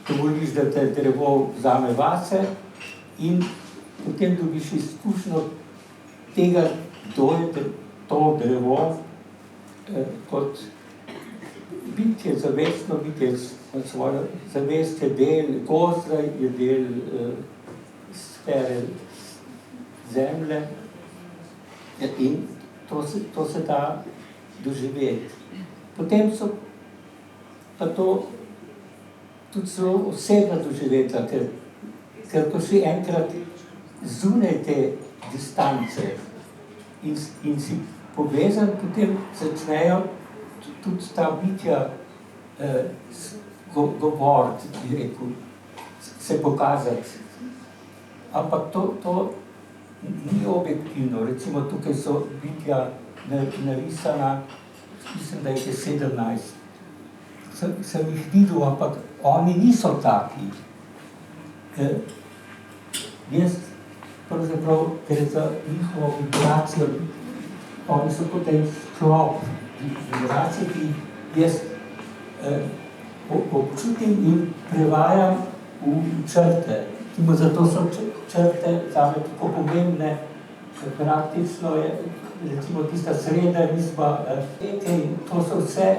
dovoliš, da te drevo vzame vase in potem dobiš izkušnjo tega, kdo je to drevo kot bitje, zavestno bitje, svojo zavest je del gozda, je del sfere zemlje in to se da doživeti. Potem so pa to tudi zelo osebno doživeta, ker ko si enkrat zunaj te distance in si povezan, potem začnejo tudi ta bitja govoriti, bi rekel, se pokazati. Ampak to ni objektivno. Recimo tukaj so bitja narisana, mislim, da jih je 17. Sem jih videl, ampak oni niso taki. Jaz pravzaprav gre za njihovo vibracijo. Oni so kot en sklop vibracije, ki jaz občutim in prevajam v črte. Zato so črte zame tako pomembne, praktično je recimo tista sreda risba, to so vse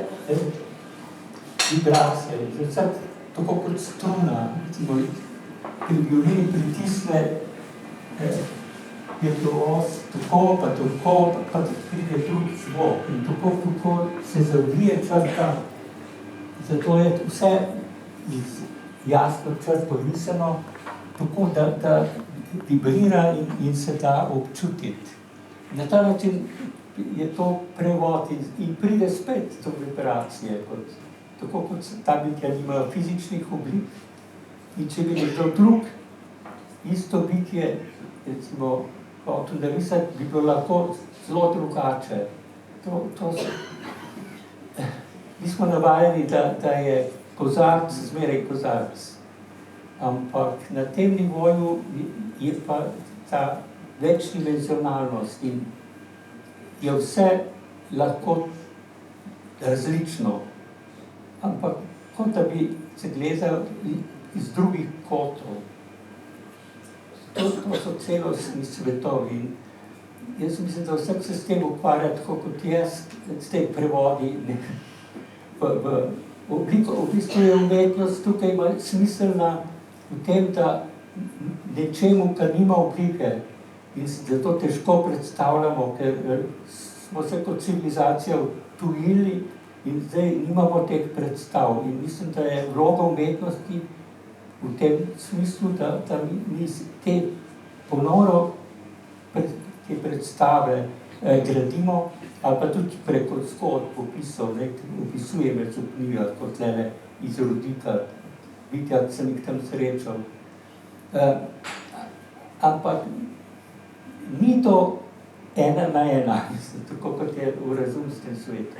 vibracije, vse tako kot struna, recimo pri violini pritisne je to tako, pa tako, pa pride drug zvok in tako se zavije črta. Zato je vse jasno črt porisano, tako da vibrira in se da občutiti. Na ta način je to prevod in pride spet do vibracije, tako kot ta bitja nimajo fizičnih oblik. In če bi nekdo drug isto bitje, recimo, hotel narisati, bi bilo lahko zelo drugače. Mi smo navajeni, da je kozarc zmeraj kozarc. Ampak na tem nivoju je pa ta večdimenzionalnost in je vse lahko različno. Ampak kot da bi se gledal iz drugih kotov. To so celostni svetovi. Jaz mislim, da vsak se s tem ukvarja tako kot jaz, s tem prevodi. V bistvu je umetnost tukaj smiselna v tem, da nečemu, kar nima oblike in zato težko predstavljamo, ker smo se kot civilizacija tujili in zdaj nimamo teh predstav. In mislim, da je vloga umetnosti v tem smislu, da mi te ponovno te predstave gradimo, ali pa tudi preko zgodb opisov, opisujem jaz v knjigah, kot tlele iz Rodika, bitja, sem jih tam srečal. Ampak ni to ena na ena, tako kot je v razumskem svetu.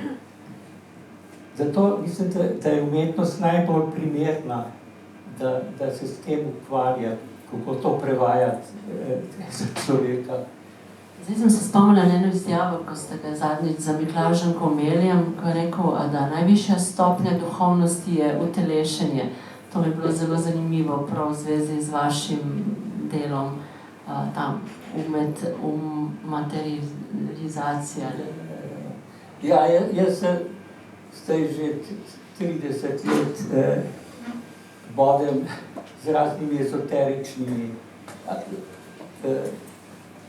Zato mislim, da je umetnost najbolj primerna, da se s tem ukvarja, kako to prevajati za človeka. Zdaj sem se spomnila eno izjavo, ko ste ga zadnjič za Miklavžem Komeljem, ko je rekel, da najvišja stopnja duhovnosti je utelešenje. To mi je bilo zelo zanimivo, prav v zvezi z vašim delom, tam, materializacija. Ja, jaz se zdaj že 30 let bodem z raznimi ezoteričnimi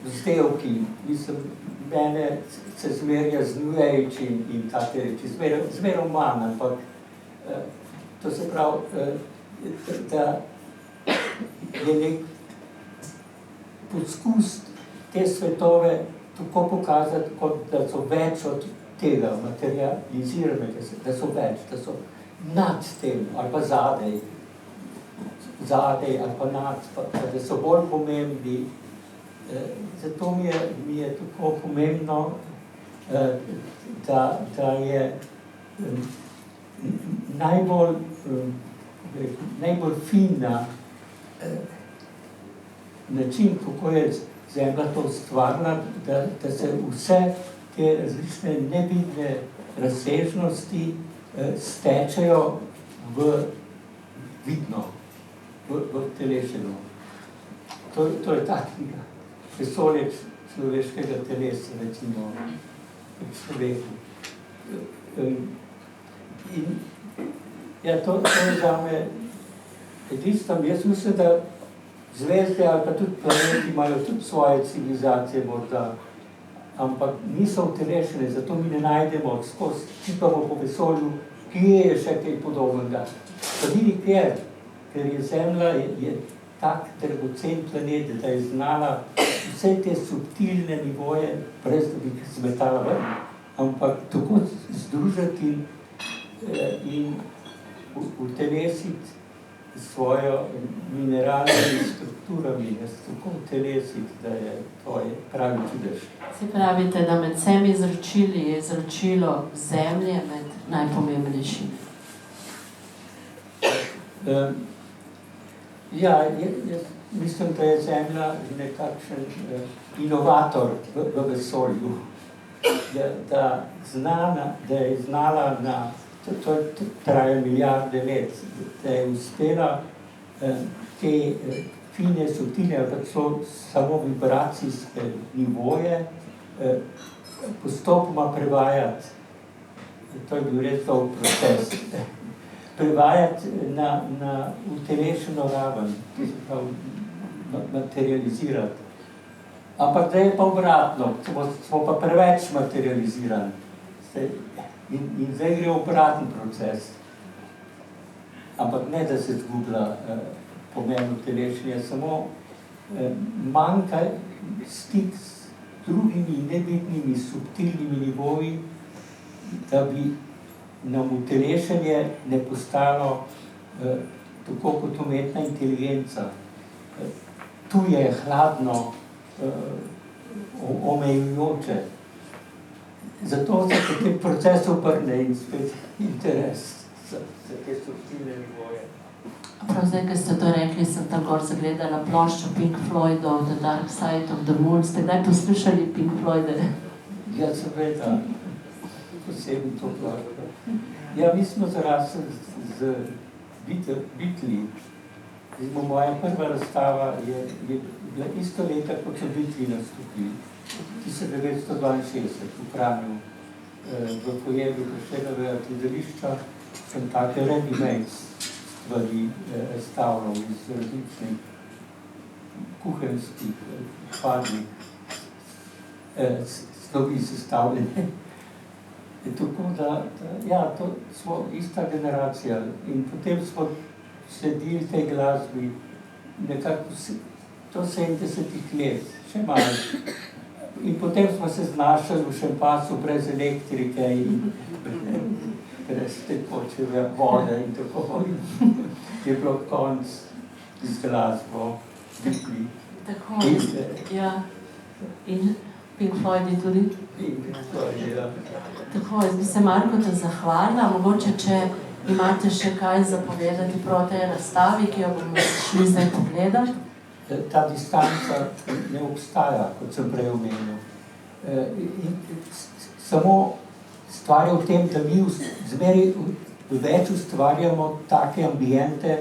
vzdevki. Mislim, mene se zmerja z New Age in take reči, zmeraj manj, ampak to se pravi, da je nek poskus te svetove tako pokazati, kot da so več od tega materializiranega, da so več, da so nad tem ali pa zadej ali pa nad, da so bolj pomembni. Zato mi je tako pomembno, da je najbolj fina način, kako je Zemlja to ustvarila, da se vse te različne nevidne razsežnosti stečejo v vidno v telešenju. To je ta knjiga, Vesolje človeškega telesa, recimo, v človeku. In ja, to je zame edinstvom. Jaz mislim, da zvezde ali pa tudi planeti imajo tudi svoje civilizacije morda, ampak niso utelešene, zato mi ne najdemo skozi, čipamo po vesolju, kje je še kaj podobnega. Pa ni nikjer, ker je Zemlja je tak dragocen planet, da je znala vse te subtilne nivoje, brez da bi zmetala ven, ampak tako združiti in utelesiti svojo mineralnimi strukturami, nas tako utelesiti, da je to pravi čudež. Se pravite, da med vsemi izročili je izročilo Zemlje med najpomembnejšimi? Ja, jaz mislim, da je Zemlja nekakšen inovator v vesolju, da je znala to traja milijarde let, da je uspela te fine, subtilne, ali pa samo vibracijske nivoje postopoma prevajati. To je bil res dolg proces. Prevajati na utelešeno raven, materializirati. Ampak da je pa obratno, smo pa preveč materializirani. In zdaj gre obraten proces. Ampak ne, da se zgublja pomen utelešenja, samo manjka stik z drugimi nevidnimi, subtilnimi nivoji, da bi nam utelešenje ne postalo tako kot umetna inteligenca. Tu je hladno, omejujoče. Zato se potem proces obrne in spet interes za te subtilne nivoje. Prav zdaj, ko ste to rekli, sem tam gor zagledala ploščo Pink Floydov, The Dark Side of the Moon. Ste kdaj poslušali Pink Floyde? Ja, seveda. Posebno to ploščo. Ja, mi smo zrasli z Beatli. Moja prva razstava je bila isto leta, kot so Beatli nastopili. 1962 v Kranju, v fojeru Prešernovega gledališča, sem take ready-made stvari stavljal iz različnih kuhenskih padnih snovi sestavljene. Tako da, ja, to smo ista generacija in potem smo sledili tej glasbi nekako do 70-ih let, še malo. In potem smo se znašli v Šempasu brez elektrike in brez tekočega vode in tako. Je bilo konc z glasbo, Beatli. Tako, ja. In Pink Floydi tudi? In Pink Floydi, ja. Tako, jaz bi se Markotu zahvalila, mogoče, če imate še kaj zapovedati prav tej razstavi, ki jo bomo šli zdaj pogledati. Ta distanca ne obstaja, kot sem prej omenil. Samo stvar je v tem, da mi zmeraj več ustvarjamo take ambiente,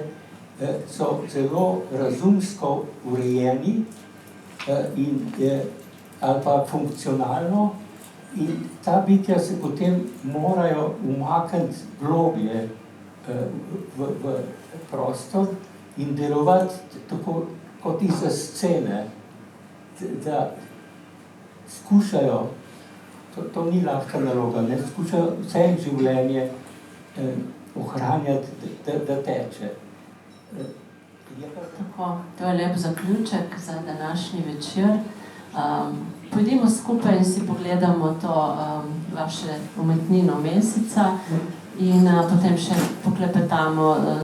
so zelo razumsko urejeni ali pa funkcionalno in ta bitja se potem morajo umakniti globje v prostor in delovati tako kot izza scene, da skušajo, to ni lahka naloga, ne skušajo vse življenje ohranjati, da teče. Tako, to je lep zaključek za današnji večer. Pojdimo skupaj in si pogledamo to vaše umetnino Meseca in potem še poklepetamo